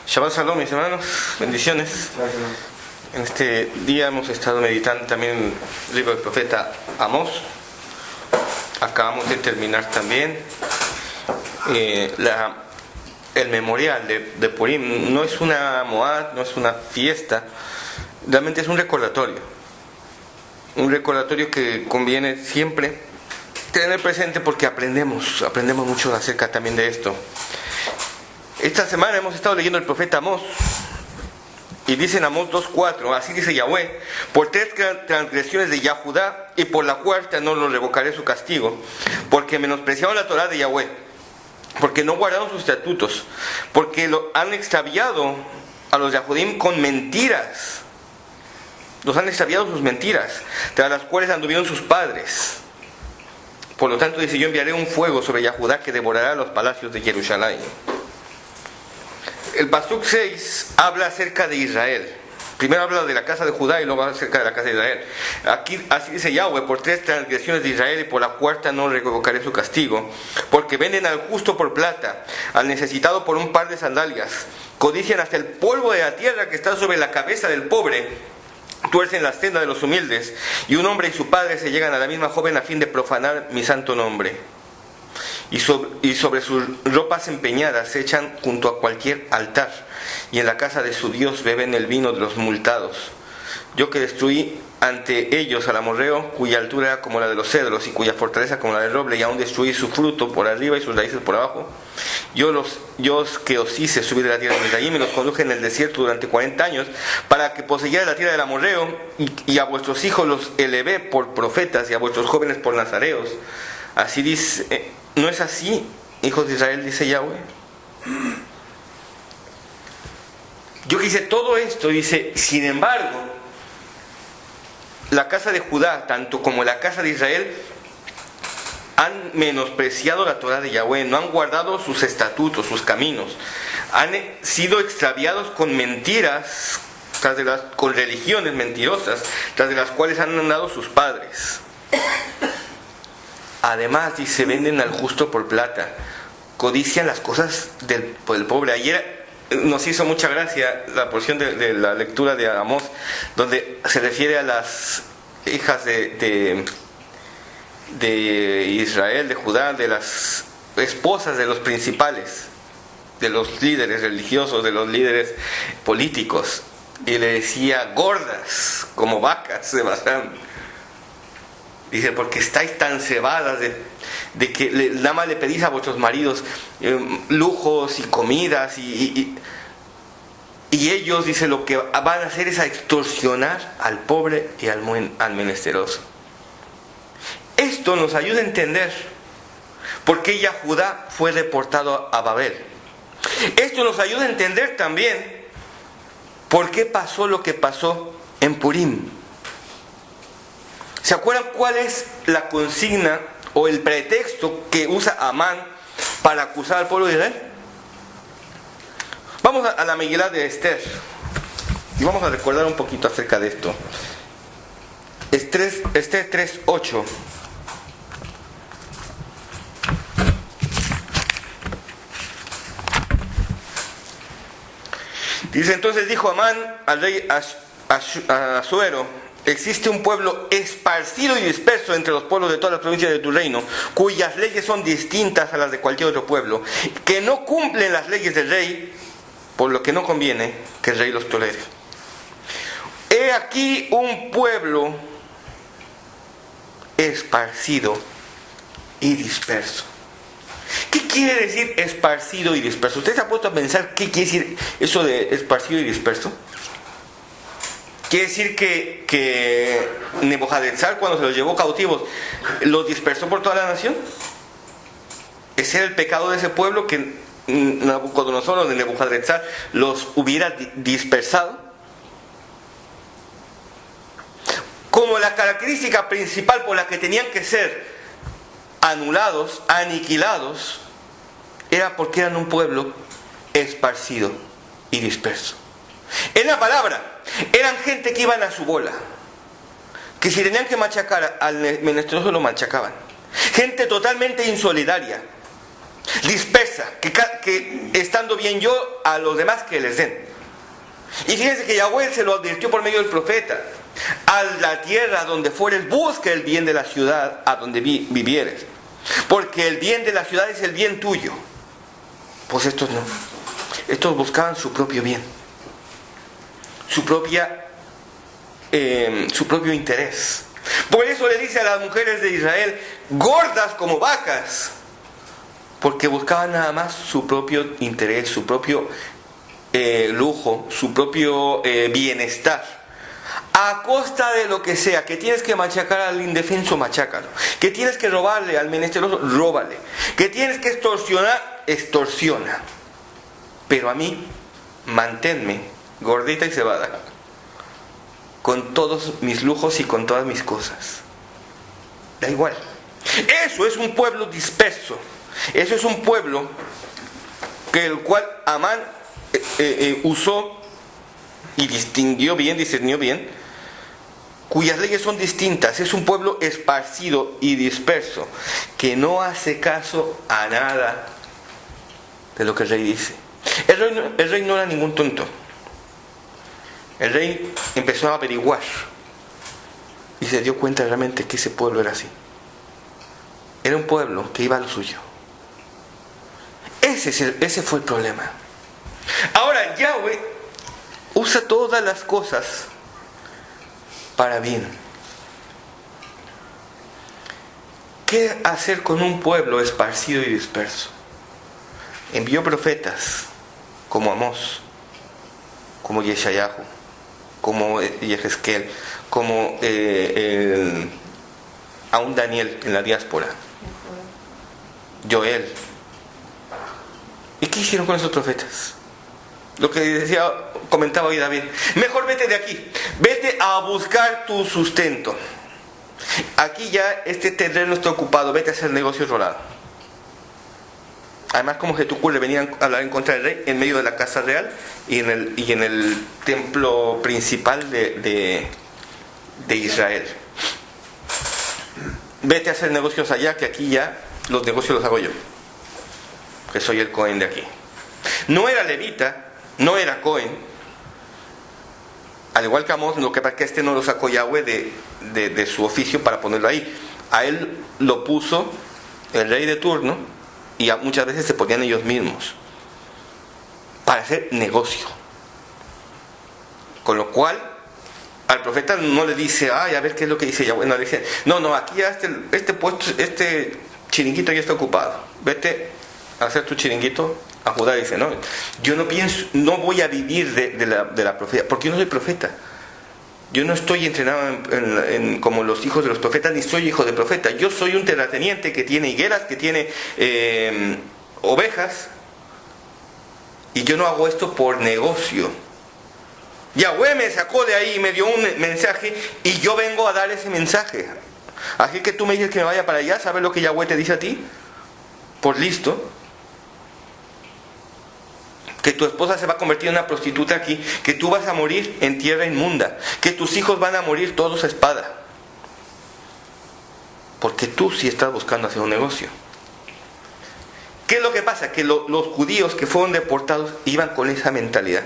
Shabbat Shalom, mis hermanos, bendiciones. En este día hemos estado meditando también el libro del profeta Amós. Acabamos de terminar también el memorial de Purim. No es una moad, no es una fiesta, realmente es un recordatorio. Un recordatorio que conviene siempre tener presente porque aprendemos mucho acerca también de esto. Esta semana hemos estado leyendo el profeta Amós y dice en Amós 2:4, así dice Yahweh: por 3 transgresiones de Yahudá y por la cuarta no lo revocaré su castigo, porque menospreciaron la Torá de Yahweh, porque no guardaron sus estatutos, porque lo han extraviado a los Yahudim con mentiras. Los han extraviado sus mentiras, tras las cuales anduvieron sus padres. Por lo tanto dice: yo enviaré un fuego sobre Yahudá que devorará los palacios de Jerusalén. El Pasuk 6 habla acerca de Israel. Primero habla de la casa de Judá y luego habla acerca de la casa de Israel. Aquí así dice Yahweh: por 3 transgresiones de Israel y por la cuarta no revocaré su castigo, porque venden al justo por plata, al necesitado por un par de sandalias, codician hasta el polvo de la tierra que está sobre la cabeza del pobre, tuercen la senda de los humildes, y un hombre y su padre se llegan a la misma joven a fin de profanar mi santo nombre. Y sobre sus ropas empeñadas se echan junto a cualquier altar, y en la casa de su Dios beben el vino de los multados. Yo que destruí ante ellos al amorreo, cuya altura era como la de los cedros y cuya fortaleza como la del roble, y aún destruí su fruto por arriba y sus raíces por abajo. Yo que os hice subir de la tierra de Misraim y los conduje en el desierto durante 40 años para que poseyeran la tierra del amorreo, y a vuestros hijos los elevé por profetas y a vuestros jóvenes por nazareos. Así dice, ¿no es así, hijos de Israel?, dice Yahweh. Yo que hice todo esto, dice, sin embargo, la casa de Judá, tanto como la casa de Israel, han menospreciado la Torá de Yahweh, no han guardado sus estatutos, sus caminos, han sido extraviados con mentiras, con religiones mentirosas, tras de las cuales han andado sus padres. Además, dice, venden al justo por plata, codician las cosas del pobre. Ayer nos hizo mucha gracia la porción de la lectura de Amós, donde se refiere a las hijas de Israel, de Judá, de las esposas de los principales, de los líderes religiosos, de los líderes políticos, y le decía gordas como vacas de Bazán. Dice: porque estáis tan cebadas de que nada más le pedís a vuestros maridos lujos y comidas y ellos, dice, lo que van a hacer es a extorsionar al pobre y al menesteroso. Esto nos ayuda a entender por qué Yahudá fue deportado a Babel. Esto nos ayuda a entender también por qué pasó lo que pasó en Purim. ¿Se acuerdan cuál es la consigna o el pretexto que usa Amán para acusar al pueblo de Israel? Vamos a la Megilá de Esther y vamos a recordar un poquito acerca de esto. Esther 3:8. Dice: entonces dijo Amán al rey Asuero: existe un pueblo esparcido y disperso entre los pueblos de todas las provincias de tu reino, cuyas leyes son distintas a las de cualquier otro pueblo, que no cumplen las leyes del rey, por lo que no conviene que el rey los tolere. He aquí un pueblo esparcido y disperso. ¿Qué quiere decir esparcido y disperso? ¿Usted se ha puesto a pensar qué quiere decir eso de esparcido y disperso? Quiere decir que Nebuchadnezzar, cuando se los llevó cautivos, los dispersó por toda la nación. Ese era el pecado de ese pueblo, que Nabucodonosor de Nebuchadnezzar los hubiera dispersado. Como la característica principal por la que tenían que ser anulados, aniquilados, era porque eran un pueblo esparcido y disperso. En la palabra, eran gente que iban a su bola, que si tenían que machacar al menesteroso lo machacaban. Gente totalmente insolidaria, dispersa, que estando bien yo, a los demás que les den. Y fíjense que Yahweh se lo advirtió por medio del profeta: a la tierra donde fueres, busca el bien de la ciudad a donde vivieres, porque el bien de la ciudad es el bien tuyo. Pues estos no, estos buscaban su propio bien, su propio interés. Por eso le dice a las mujeres de Israel: gordas como vacas, porque buscaban nada más su propio interés, su propio lujo, su propio bienestar, a costa de lo que sea. Que tienes que machacar al indefenso, machácalo. Que tienes que robarle al menesteroso, róbale. Que tienes que extorsionar, extorsiona. Pero a mí, manténme gordita y cebada, con todos mis lujos y con todas mis cosas. Da igual. Eso es un pueblo disperso. Eso es un pueblo que el cual Amán usó y distinguió bien, discernió bien, cuyas leyes son distintas. Es un pueblo esparcido y disperso, que no hace caso a nada de lo que el rey dice. El rey no era ningún tonto. El rey empezó a averiguar y se dio cuenta realmente que ese pueblo era así. Era un pueblo que iba a lo suyo. Ese fue el problema. Ahora Yahweh usa todas las cosas para bien. ¿Qué hacer con un pueblo esparcido y disperso? Envió profetas como Amós, como Yeshayahu, como Yehezkel, como aún Daniel en la diáspora, Joel. ¿Y qué hicieron con esos profetas? Lo que comentaba hoy David: mejor vete de aquí, vete a buscar tu sustento. Aquí ya este terreno está ocupado, vete a hacer negocio a otro lado. Además, como Jetucú le venían a hablar en contra del rey en medio de la casa real y en el templo principal de Israel. Vete a hacer negocios allá, que aquí ya los negocios los hago yo, que soy el Cohen de aquí. No era levita, no era Cohen, al igual que Amós. Lo que pasa es que este no lo sacó Yahweh de su oficio para ponerlo ahí. A él lo puso el rey de turno, y muchas veces se ponían ellos mismos para hacer negocio. Con lo cual al profeta no le dice: ay, a ver qué es lo que dice Yahweh. No, le dice: no, aquí ya este puesto, este chiringuito ya está ocupado, vete a hacer tu chiringuito a Judá. Dice: no, yo no pienso, no voy a vivir de la profecía, porque yo no soy profeta. Yo no estoy entrenado como los hijos de los profetas, ni soy hijo de profeta. Yo soy un terrateniente que tiene higueras, que tiene ovejas, y yo no hago esto por negocio. Yahweh me sacó de ahí y me dio un mensaje, y yo vengo a dar ese mensaje. Así que tú me dices que me vaya para allá. ¿Sabes lo que Yahweh te dice a ti? Por listo. Que tu esposa se va a convertir en una prostituta aquí, que tú vas a morir en tierra inmunda, que tus hijos van a morir todos a espada, porque tú sí estás buscando hacer un negocio. ¿Qué es lo que pasa? Que los judíos que fueron deportados iban con esa mentalidad.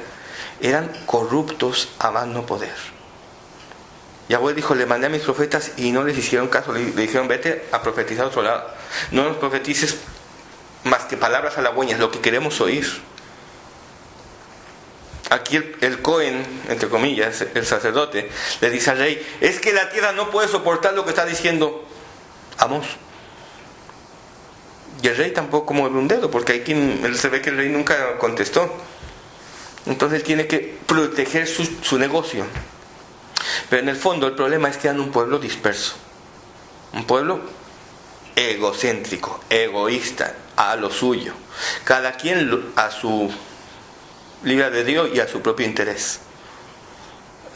Eran corruptos a más no poder. Yahweh dijo: le mandé a mis profetas y no les hicieron caso. Le dijeron: vete a profetizar a otro lado. No nos profetices más que palabras halagüeñas, lo que queremos oír. Aquí el Cohen, entre comillas, el sacerdote, le dice al rey: es que la tierra no puede soportar lo que está diciendo Amós. Y el rey tampoco mueve un dedo, porque aquí se ve que el rey nunca contestó. Entonces él tiene que proteger su negocio. Pero en el fondo el problema es que eran un pueblo disperso, un pueblo egocéntrico, egoísta, a lo suyo, cada quien a su libre albedrío y a su propio interés.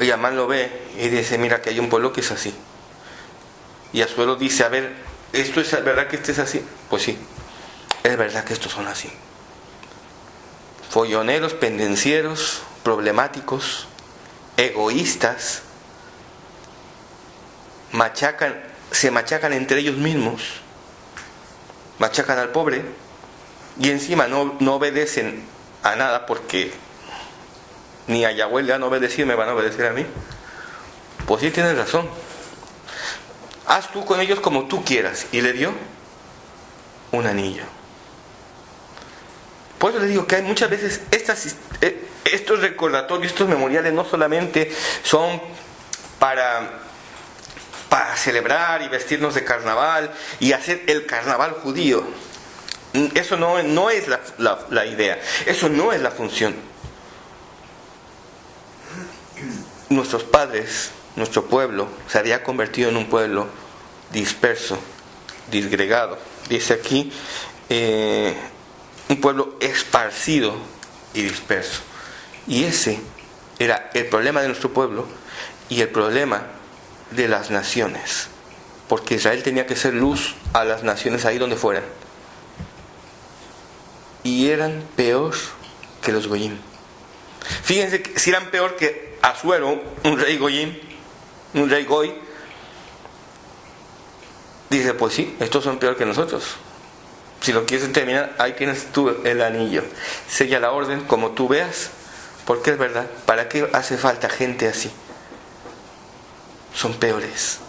Y Amán lo ve y dice: mira, que hay un pueblo que es así. Y Asuero dice: a ver, ¿esto es verdad que este es así? Pues sí, es verdad que estos son así. Folloneros, pendencieros, problemáticos, egoístas, se machacan entre ellos mismos, machacan al pobre, y encima no obedecen a nada, porque ni a Yahweh le han obedecido, me van a obedecer a mí. Pues sí, tienes razón. Haz tú con ellos como tú quieras. Y le dio un anillo. Por eso les digo que hay muchas veces estos recordatorios, estos memoriales no solamente son para celebrar y vestirnos de carnaval y hacer el carnaval judío. Eso no es la idea. Eso no es la función. Nuestros padres, nuestro pueblo, se había convertido en un pueblo disperso, disgregado. Dice aquí, un pueblo esparcido y disperso. Y ese era el problema de nuestro pueblo y el problema de las naciones. Porque Israel tenía que ser luz a las naciones ahí donde fueran. Y eran peor que los Goyim. Fíjense que si eran peor que Asuero, un rey Goyim, un rey Goy. Dice, pues sí, estos son peor que nosotros. Si lo quieres terminar, ahí tienes tú el anillo. Sella la orden como tú veas, porque es verdad. ¿Para qué hace falta gente así? Son peores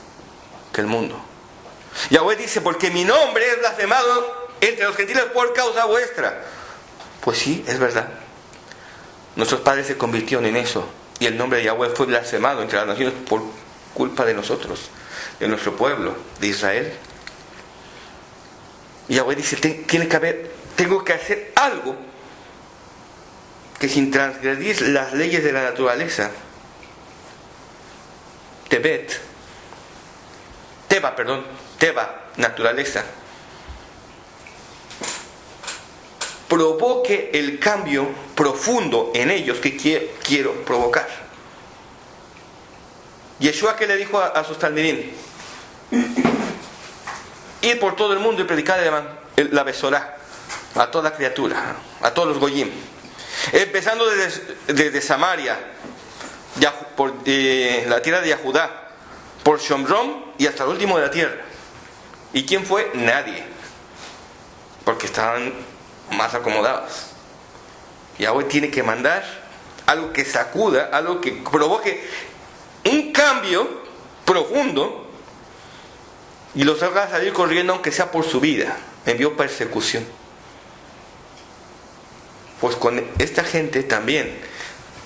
que el mundo. Yahweh dice, porque mi nombre es blasfemado entre los gentiles por causa vuestra. Pues sí, es verdad. Nuestros padres se convirtieron en eso, y el nombre de Yahweh fue blasfemado entre las naciones por culpa de nosotros, de nuestro pueblo, de Israel. Y Yahweh dice, tengo que hacer algo que sin transgredir las leyes de la naturaleza, Teba, naturaleza, provoque el cambio profundo en ellos que quiero provocar. Yeshua, ¿qué le dijo a sus talmidim? Ir por todo el mundo y predicar la Besorá a toda criatura, a todos los Goyim, empezando desde Samaria, por la tierra de Yahudá, por Shomrom y hasta el último de la tierra. ¿Y quién fue? Nadie, porque estaban más acomodados. Yahweh tiene que mandar algo que sacuda, algo que provoque un cambio profundo y los haga salir corriendo, aunque sea por su vida. Envió persecución. Pues con esta gente también,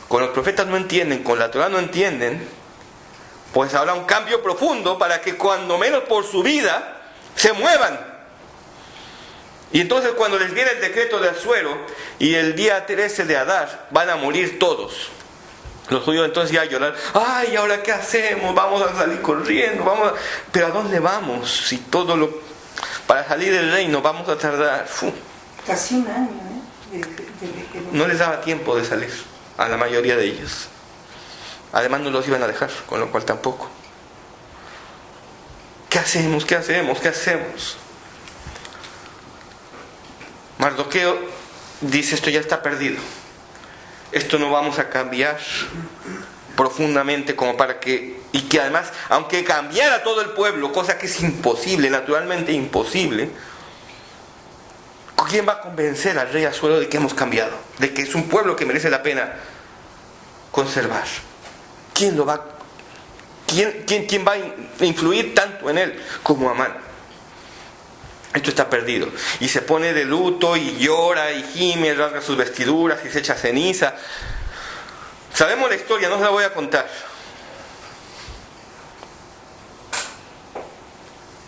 con los profetas no entienden, con la Torah no entienden, pues habrá un cambio profundo para que cuando menos por su vida se muevan. Y entonces cuando les viene el decreto de Asuero y el día 13 de Adar van a morir todos. Los judíos entonces ya lloran, ay, ¿ahora qué hacemos? Vamos a salir corriendo, pero ¿a dónde vamos? Si para salir del reino vamos a tardar casi un año, no les daba tiempo de salir a la mayoría de ellos. Además no los iban a dejar, con lo cual tampoco. ¿Qué hacemos? Mardoqueo dice, esto ya está perdido. Esto no vamos a cambiar profundamente como para que... Y que además, aunque cambiara todo el pueblo, cosa que es imposible, naturalmente imposible, ¿quién va a convencer al rey Asuero de que hemos cambiado? De que es un pueblo que merece la pena conservar. ¿Quién va a influir tanto en él como Amán? Esto está perdido. Y se pone de luto y llora y gime, rasga sus vestiduras y se echa ceniza. Sabemos la historia, no se la voy a contar.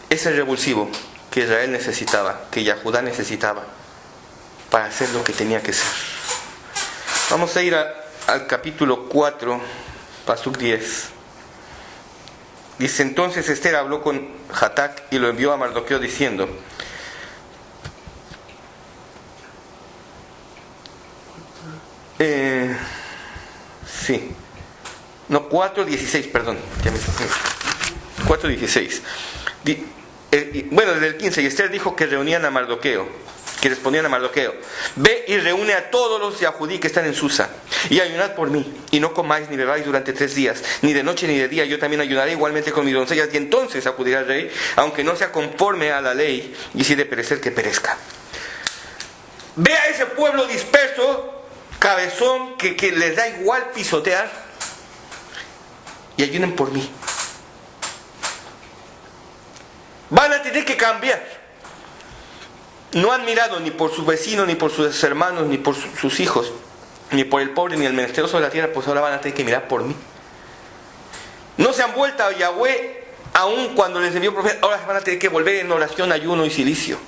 Es el revulsivo que Israel necesitaba, que Yahudá necesitaba para hacer lo que tenía que ser. Vamos a ir al capítulo 4, pasuk 10. Dice, entonces Esther habló con Hatac y lo envió a Mardoqueo diciendo, sí, no, 4.16, perdón, 4.16. Bueno, desde el 15, y Esther dijo que reunían a Mardoqueo, que respondían a Mardoqueo, ve y reúne a todos los yahudí que están en Susa, y ayunad por mí, y no comáis ni bebáis durante 3 días, ni de noche ni de día, yo también ayunaré igualmente con mis doncellas, y entonces acudirá el rey, aunque no sea conforme a la ley, y si de perecer, que perezca. ve a ese pueblo disperso, cabezón, que les da igual pisotear, y ayunen por mí. Van a tener que cambiar. No han mirado ni por sus vecinos, ni por sus hermanos, ni por sus hijos, ni por el pobre, ni el menesteroso de la tierra, pues ahora van a tener que mirar por mí. No se han vuelto a Yahweh, aun cuando les envió profeta, ahora van a tener que volver en oración, ayuno y cilicio.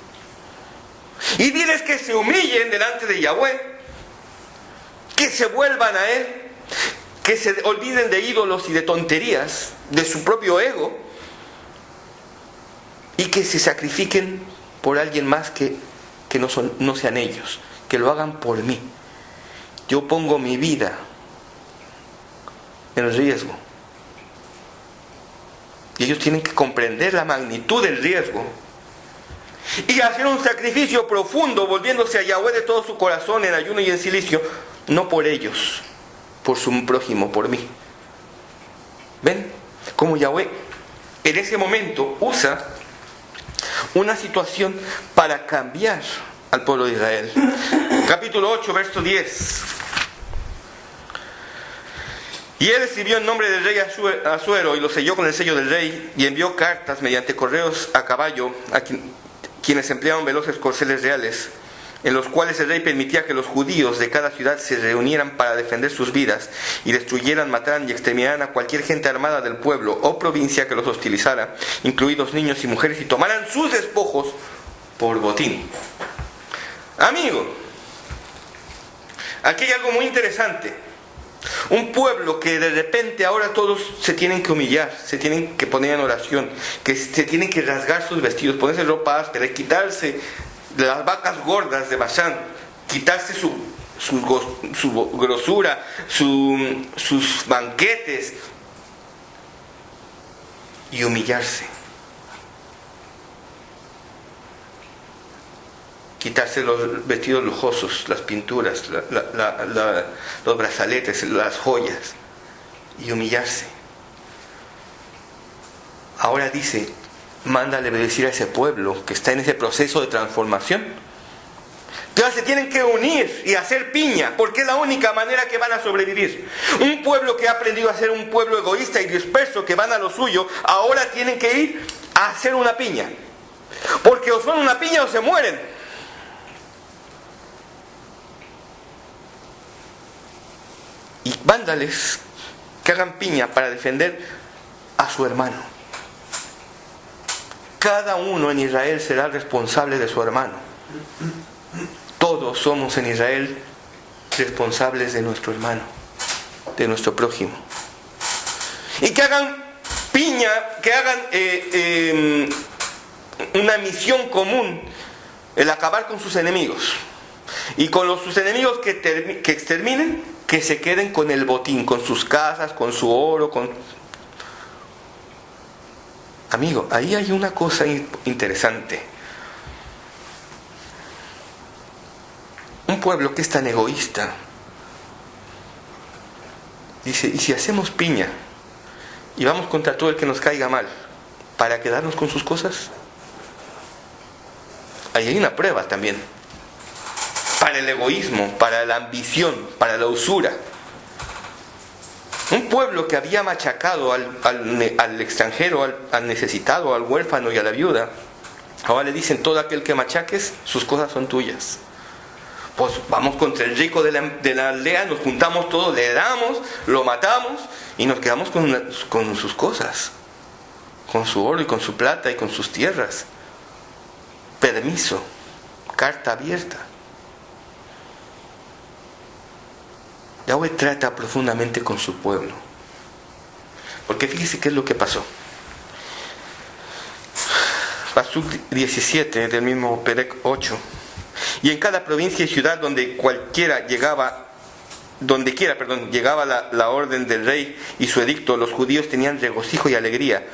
Y diles que se humillen delante de Yahweh, que se vuelvan a Él, que se olviden de ídolos y de tonterías, de su propio ego, y que se sacrifiquen por alguien más que no sean ellos, que lo hagan por mí. Yo pongo mi vida en riesgo. Y ellos tienen que comprender la magnitud del riesgo y hacer un sacrificio profundo, volviéndose a Yahweh de todo su corazón en ayuno y en cilicio, no por ellos, por su prójimo, por mí. ¿Ven? Como Yahweh en ese momento usa una situación para cambiar al pueblo de Israel. Capítulo 8, verso 10. Y él escribió en nombre del rey Asuero y lo selló con el sello del rey, y envió cartas mediante correos a caballo a quienes empleaban veloces corceles reales, en los cuales el rey permitía que los judíos de cada ciudad se reunieran para defender sus vidas y destruyeran, mataran y exterminaran a cualquier gente armada del pueblo o provincia que los hostilizara, incluidos niños y mujeres, y tomaran sus despojos por botín. Amigo, aquí hay algo muy interesante. Un pueblo que de repente ahora todos se tienen que humillar, se tienen que poner en oración, que se tienen que rasgar sus vestidos, ponerse ropa áspera, quitarse las vacas gordas de Bashán, quitarse su grosura, sus banquetes, y humillarse. Quitarse los vestidos lujosos, las pinturas, los brazaletes, las joyas, y humillarse. Ahora dice, mándale decir a ese pueblo que está en ese proceso de transformación, que ahora se tienen que unir y hacer piña, porque es la única manera que van a sobrevivir. Un pueblo que ha aprendido a ser un pueblo egoísta y disperso, que van a lo suyo, ahora tienen que ir a hacer una piña, porque o son una piña o se mueren. Y mándales que hagan piña para defender a su hermano. Cada uno en Israel será responsable de su hermano. Todos somos en Israel responsables de nuestro hermano, de nuestro prójimo. Y que hagan piña, que hagan una misión común, el acabar con sus enemigos. Y con sus enemigos que exterminen, que se queden con el botín, con sus casas, con su oro, Amigo, ahí hay una cosa interesante. Un pueblo que es tan egoísta dice, ¿y si hacemos piña y vamos contra todo el que nos caiga mal para quedarnos con sus cosas? Ahí hay una prueba también. Para el egoísmo, para la ambición, para la usura. Un pueblo que había machacado al extranjero, al necesitado, al huérfano y a la viuda, ahora le dicen, todo aquel que machaques, sus cosas son tuyas. Pues vamos contra el rico de la aldea, nos juntamos todos, le damos, lo matamos y nos quedamos con sus cosas, con su oro y con su plata y con sus tierras. Permiso, carta abierta. Yahweh trata profundamente con su pueblo. Porque fíjese qué es lo que pasó. Pasuk 17 del mismo Perec 8. Y en cada provincia y ciudad donde llegaba la orden del rey y su edicto, los judíos tenían regocijo y alegría,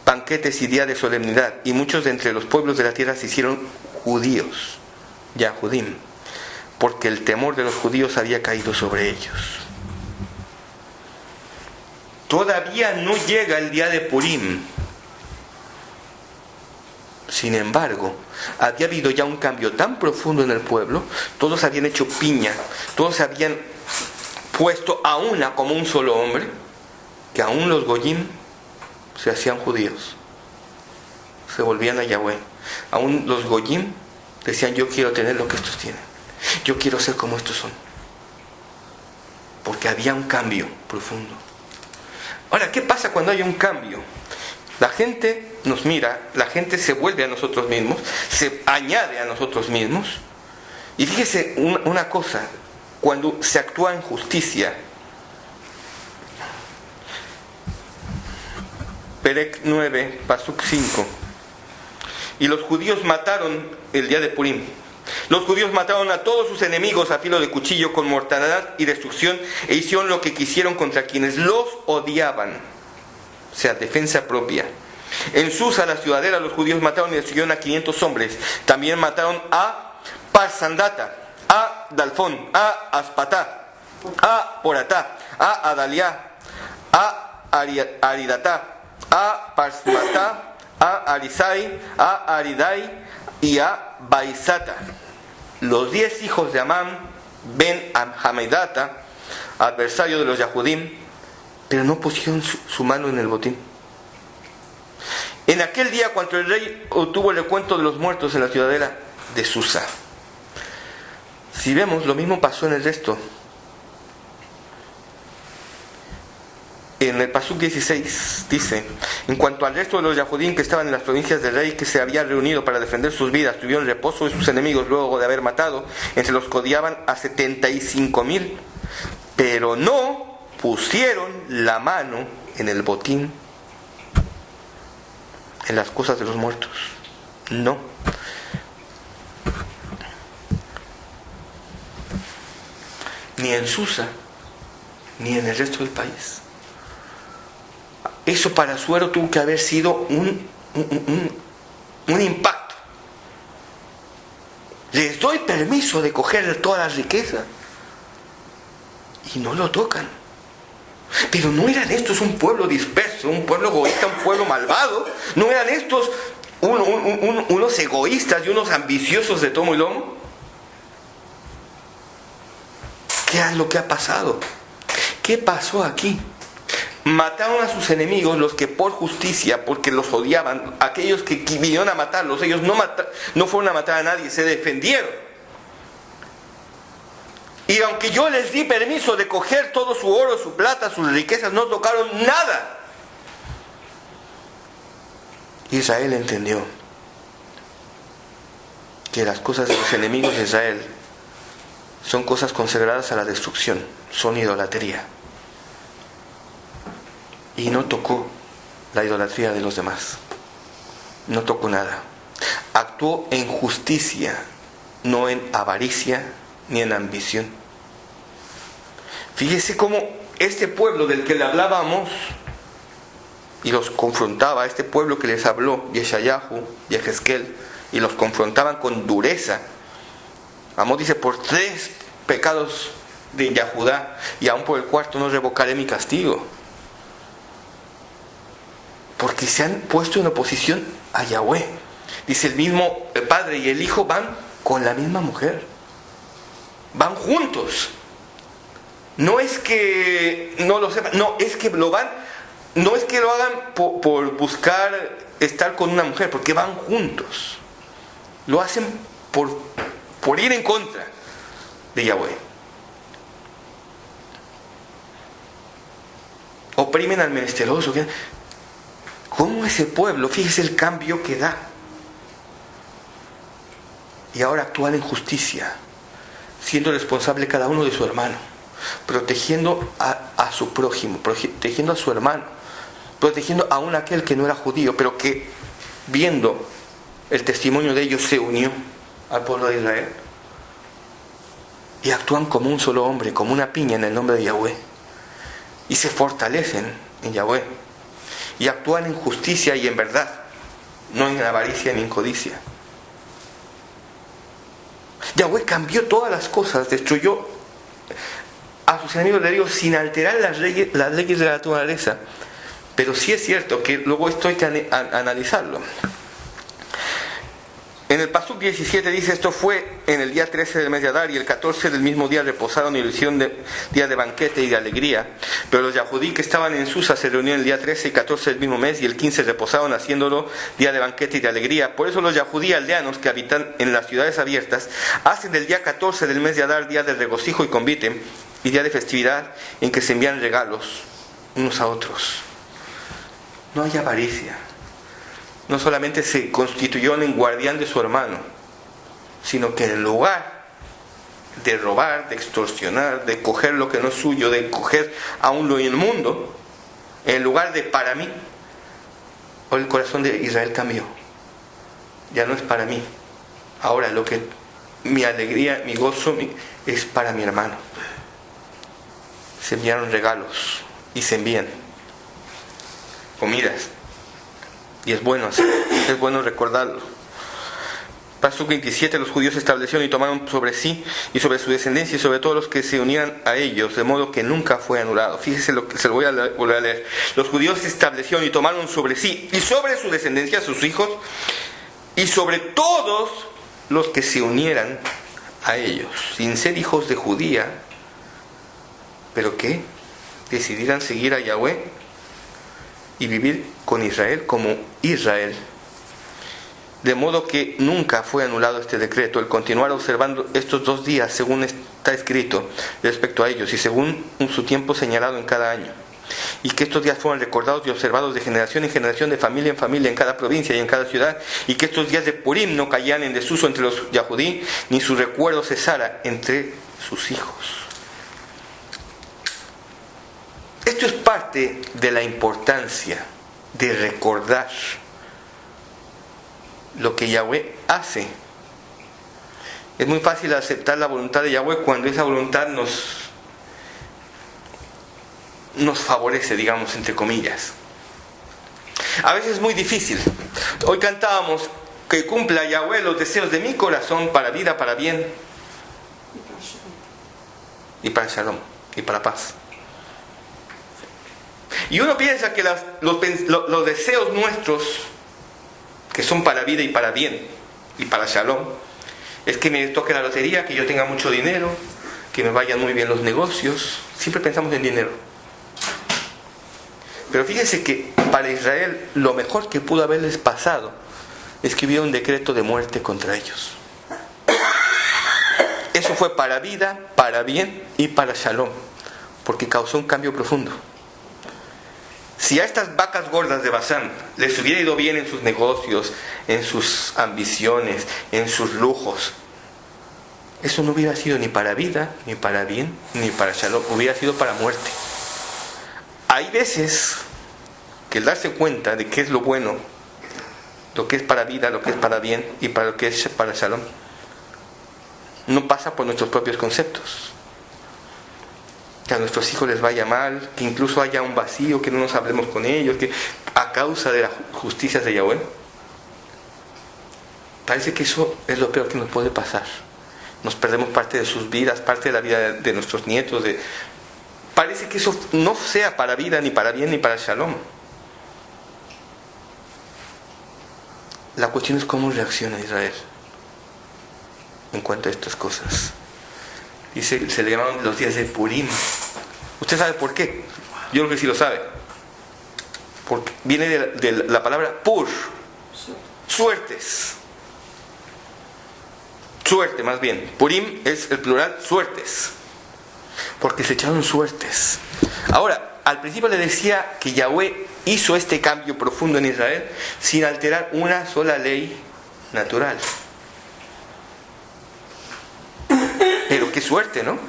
banquetes y días de solemnidad, y muchos de entre los pueblos de la tierra se hicieron judíos, Yahudim, porque el temor de los judíos había caído sobre ellos. Todavía no llega el día de Purim. Sin embargo, había habido ya un cambio tan profundo en el pueblo, todos habían hecho piña, todos se habían puesto a una como un solo hombre, que aún los goyim se hacían judíos, se volvían a Yahweh. Aún los goyim decían: yo quiero tener lo que estos tienen, yo quiero ser como estos son, porque había un cambio profundo. Ahora, ¿qué pasa cuando hay un cambio? La gente nos mira, la gente se vuelve a nosotros mismos, se añade a nosotros mismos. Y fíjese una cosa, cuando se actúa en justicia, Perec 9, Pasuk 5, y los judíos mataron el día de Purim. Los judíos mataron a todos sus enemigos a filo de cuchillo, con mortandad y destrucción, e hicieron lo que quisieron contra quienes los odiaban. O sea, defensa propia. En Susa, la ciudadela, los judíos mataron y destruyeron a 500 hombres. También mataron a Parsandata, a Dalfón, a Aspatá, a Poratá, a Adaliá, a Aridatá, a Parsmatá, a Arisai, a Aridai y a Baisata. Los 10 hijos de Amán ben Hamedata, adversario de los Yahudim, pero no pusieron su mano en el botín. En aquel día, cuando el rey obtuvo el recuento de los muertos en la ciudadela de Susa. Si vemos, lo mismo pasó en el resto. En el Pasuk 16 dice: en cuanto al resto de los Yahudim que estaban en las provincias del rey, que se había reunido para defender sus vidas, tuvieron reposo de sus enemigos luego de haber matado entre los que odiaban a 75,000, pero no pusieron la mano en el botín, en las cosas de los muertos. No. Ni en Susa, ni en el resto del país. Eso para Asuero tuvo que haber sido un impacto. Les doy permiso de coger toda la riqueza y no lo tocan. Pero no eran estos un pueblo disperso, un pueblo egoísta, un pueblo malvado. No eran estos unos egoístas y unos ambiciosos de tomo y lomo. ¿Qué es lo que ha pasado? ¿Qué pasó aquí? Mataron a sus enemigos, los que por justicia, porque los odiaban, aquellos que vinieron a matarlos. Ellos no fueron a matar a nadie, se defendieron. Y aunque yo les di permiso de coger todo su oro, su plata, sus riquezas, no tocaron nada. Israel entendió que las cosas de los enemigos de Israel son cosas consagradas a la destrucción, son idolatría. Y no tocó la idolatría de los demás. No tocó nada. Actuó en justicia, no en avaricia ni en ambición. Fíjese cómo este pueblo del que le hablábamos y los confrontaba, este pueblo que les habló, Yeshayahu y Ezequiel, y los confrontaban con dureza. Amós dice: por 3 pecados de Yahudá, y aún por el 4 no revocaré mi castigo. Porque se han puesto en oposición a Yahweh. Dice: el mismo padre y el hijo van con la misma mujer, van juntos. No es que no lo sepan, no, es que lo van, no es que lo hagan por buscar estar con una mujer, porque van juntos. Lo hacen por ir en contra de Yahweh. Oprimen al menesteroso. ¿Cómo ese pueblo? Fíjese el cambio que da. Y ahora actúan en justicia, siendo responsable cada uno de su hermano, protegiendo a su prójimo, protegiendo a su hermano, protegiendo a aquel que no era judío, pero que, viendo el testimonio de ellos, se unió al pueblo de Israel. Y actúan como un solo hombre, como una piña en el nombre de Yahweh. Y se fortalecen en Yahweh. Y actúan en justicia y en verdad, no en avaricia ni en codicia. Yahweh cambió todas las cosas, destruyó a sus enemigos de Dios sin alterar las leyes de la naturaleza. Pero sí es cierto que luego esto hay que analizarlo. En el Pasuk 17 dice: esto fue en el día 13 del mes de Adar, y el 14 del mismo día reposaron y lo hicieron día de banquete y de alegría. Pero los Yahudí que estaban en Susa se reunieron el día 13 y 14 del mismo mes, y el 15 reposaron, haciéndolo día de banquete y de alegría. Por eso los Yahudí aldeanos que habitan en las ciudades abiertas hacen del día 14 del mes de Adar día de regocijo y convite, y día de festividad en que se envían regalos unos a otros. No hay avaricia. No solamente se constituyó en guardián de su hermano, sino que en lugar de robar, de extorsionar, de coger lo que no es suyo, de coger aún lo inmundo, en lugar de para mí, hoy el corazón de Israel cambió. Ya no es para mí. Ahora lo que mi alegría, mi gozo es para mi hermano. Se enviaron regalos y se envían comidas. Y es bueno hacerlo, es bueno recordarlo. Pasuk 27: los judíos se establecieron y tomaron sobre sí y sobre su descendencia y sobre todos los que se unieran a ellos, de modo que nunca fue anulado. Fíjese lo que se lo voy a volver a leer. Los judíos se establecieron y tomaron sobre sí y sobre su descendencia, sus hijos, y sobre todos los que se unieran a ellos, sin ser hijos de judía, pero que decidieran seguir a Yahweh y vivir con Israel como Israel. De modo que nunca fue anulado este decreto, el continuar observando estos 2 días según está escrito respecto a ellos y según su tiempo señalado en cada año. Y que estos días fueron recordados y observados de generación en generación, de familia en familia, en cada provincia y en cada ciudad. Y que estos días de Purim no caían en desuso entre los Yahudí, ni su recuerdo cesara entre sus hijos. Esto es parte de la importancia de recordar lo que Yahweh hace. Es muy fácil aceptar la voluntad de Yahweh cuando esa voluntad nos favorece, digamos, entre comillas. A veces es muy difícil. Hoy cantábamos: que cumpla Yahweh los deseos de mi corazón para vida, para bien y para shalom y para paz. Y uno piensa que los deseos nuestros, que son para vida y para bien y para shalom, es que me toque la lotería, que yo tenga mucho dinero, que me vayan muy bien los negocios. Siempre pensamos en dinero. Pero fíjense que para Israel lo mejor que pudo haberles pasado es que hubiera un decreto de muerte contra ellos. Eso fue para vida, para bien y para shalom, porque causó un cambio profundo. Si a estas vacas gordas de Basán les hubiera ido bien en sus negocios, en sus ambiciones, en sus lujos, eso no hubiera sido ni para vida, ni para bien, ni para shalom, hubiera sido para muerte. Hay veces que el darse cuenta de qué es lo bueno, lo que es para vida, lo que es para bien y para lo que es para shalom, no pasa por nuestros propios conceptos. Que a nuestros hijos les vaya mal, que incluso haya un vacío, que no nos hablemos con ellos, que a causa de las justicias de Yahweh. Parece que eso es lo peor que nos puede pasar. Nos perdemos parte de sus vidas, parte de la vida de nuestros nietos. Parece que eso no sea para vida, ni para bien, ni para shalom. La cuestión es cómo reacciona Israel en cuanto a estas cosas. Dice, se le llamaban los días de Purim. ¿Usted sabe por qué? Yo creo que sí lo sabe. Porque viene de la palabra pur, suertes. Suerte, más bien. Purim es el plural, suertes. Porque se echaron suertes. Ahora, al principio le decía que Yahweh hizo este cambio profundo en Israel sin alterar una sola ley natural. Pero qué suerte, ¿no?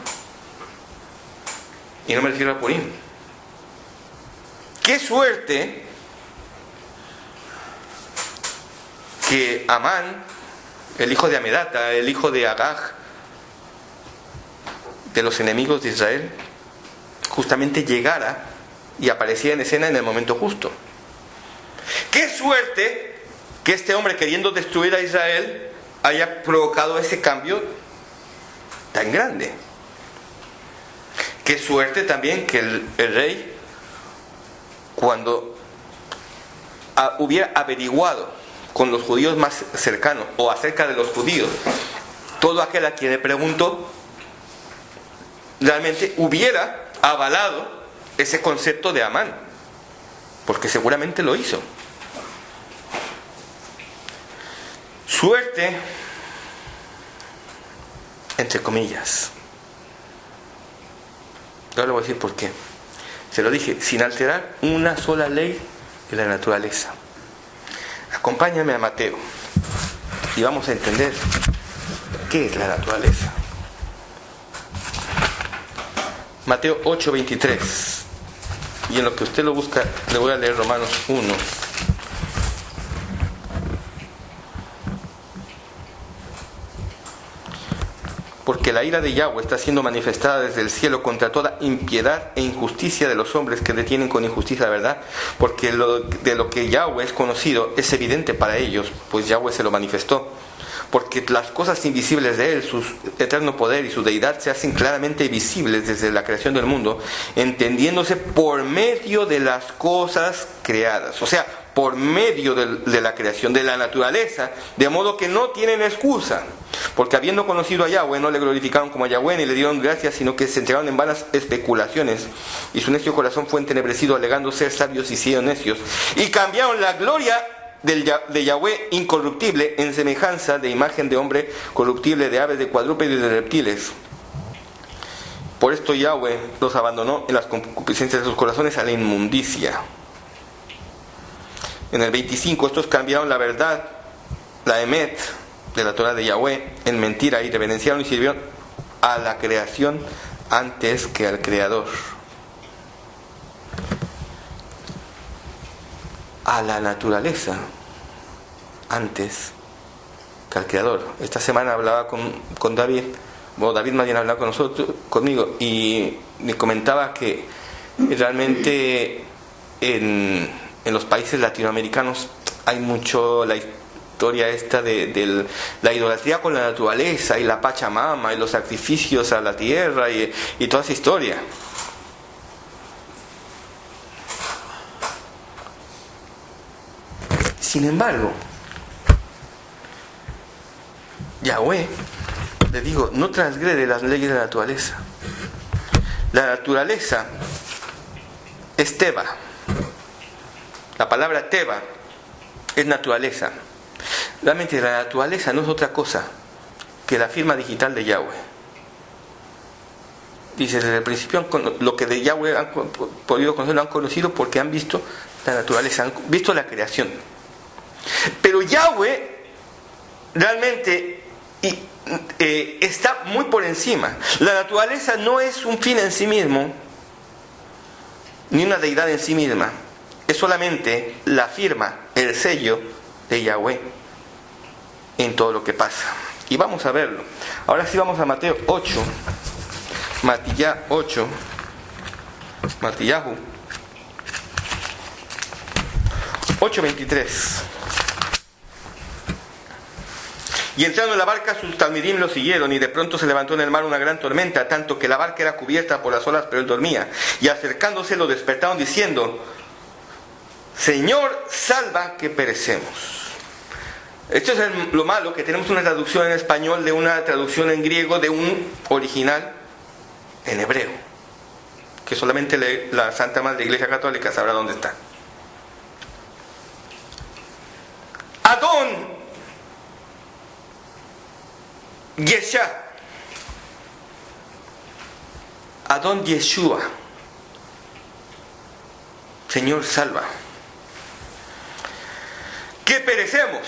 Y no me refiero a Purim. Qué suerte que Amán, el hijo de Amedata, el hijo de Agag, de los enemigos de Israel, justamente llegara y apareciera en escena en el momento justo. Qué suerte que este hombre, queriendo destruir a Israel, haya provocado ese cambio tan grande. Qué suerte también que el rey, cuando hubiera averiguado con los judíos más cercanos, o acerca de los judíos, todo aquel a quien le preguntó, realmente hubiera avalado ese concepto de Amán, porque seguramente lo hizo. Suerte, entre comillas. Ahora le voy a decir por qué. Se lo dije, sin alterar una sola ley de la naturaleza. Acompáñame a Mateo y vamos a entender qué es la naturaleza. Mateo 8:23. Y en lo que usted lo busca, le voy a leer Romanos 1. Porque la ira de Yahweh está siendo manifestada desde el cielo contra toda impiedad e injusticia de los hombres que detienen con injusticia la verdad, porque de lo que Yahweh es conocido es evidente para ellos, pues Yahweh se lo manifestó. Porque las cosas invisibles de Él, su eterno poder y su deidad se hacen claramente visibles desde la creación del mundo, entendiéndose por medio de las cosas creadas. O sea, por medio de la creación, de la naturaleza, de modo que no tienen excusa. Porque habiendo conocido a Yahweh, no le glorificaron como a Yahweh ni le dieron gracias, sino que se entregaron en vanas especulaciones. Y su necio corazón fue entenebrecido, alegando ser sabios y siendo necios. Y cambiaron la gloria de Yahweh incorruptible en semejanza de imagen de hombre corruptible, de aves, de cuadrúpedos y de reptiles. Por esto Yahweh los abandonó en las concupiscencias de sus corazones a la inmundicia. En el 25, estos cambiaron la verdad, la emet de la Torah de Yahweh, en mentira, y reverenciaron y sirvieron a la creación antes que al Creador. A la naturaleza antes que al Creador. Esta semana hablaba con David, bueno, David más bien hablaba conmigo, y me comentaba que realmente en los países latinoamericanos hay mucho la historia esta de la idolatría con la naturaleza y la Pachamama y los sacrificios a la tierra y toda esa historia. Sin embargo, Yahweh, le digo, no transgrede las leyes de la naturaleza. La naturaleza es Teba. La palabra Teba es naturaleza. Realmente la naturaleza no es otra cosa que la firma digital de Yahweh. Dice, desde el principio lo que de Yahweh han podido conocer, lo han conocido porque han visto la naturaleza, han visto la creación. Pero Yahweh realmente está muy por encima. La naturaleza no es un fin en sí mismo, ni una deidad en sí misma. Es solamente la firma, el sello de Yahweh en todo lo que pasa. Y vamos a verlo. Ahora sí vamos a Mateo 8. Matillahu 8:23. Y entrando en la barca, sus talmidim lo siguieron, y de pronto se levantó en el mar una gran tormenta, tanto que la barca era cubierta por las olas, pero él dormía. Y acercándose lo despertaron diciendo: Señor, salva que perecemos. Esto es lo malo, que tenemos una traducción en español de una traducción en griego de un original en hebreo, que solamente la Santa Madre Iglesia Católica sabrá dónde está. Adón Yeshua, Adón Yeshua, Señor, salva que perecemos.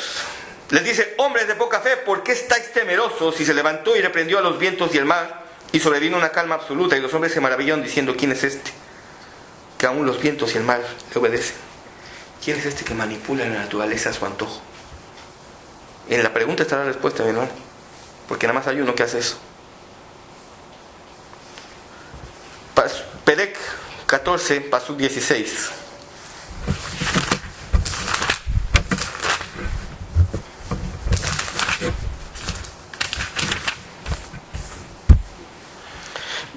Les dice: hombres de poca fe, ¿por qué estáis temerosos? Y se levantó y reprendió a los vientos y el mar, y sobrevino una calma absoluta, y los hombres se maravillaron diciendo: ¿quién es este que aún los vientos y el mar le obedecen? ¿Quién es este que manipula la naturaleza a su antojo? En la pregunta está la respuesta, mi hermano, porque nada más hay uno que hace eso. Perec 14, Pasuk 16.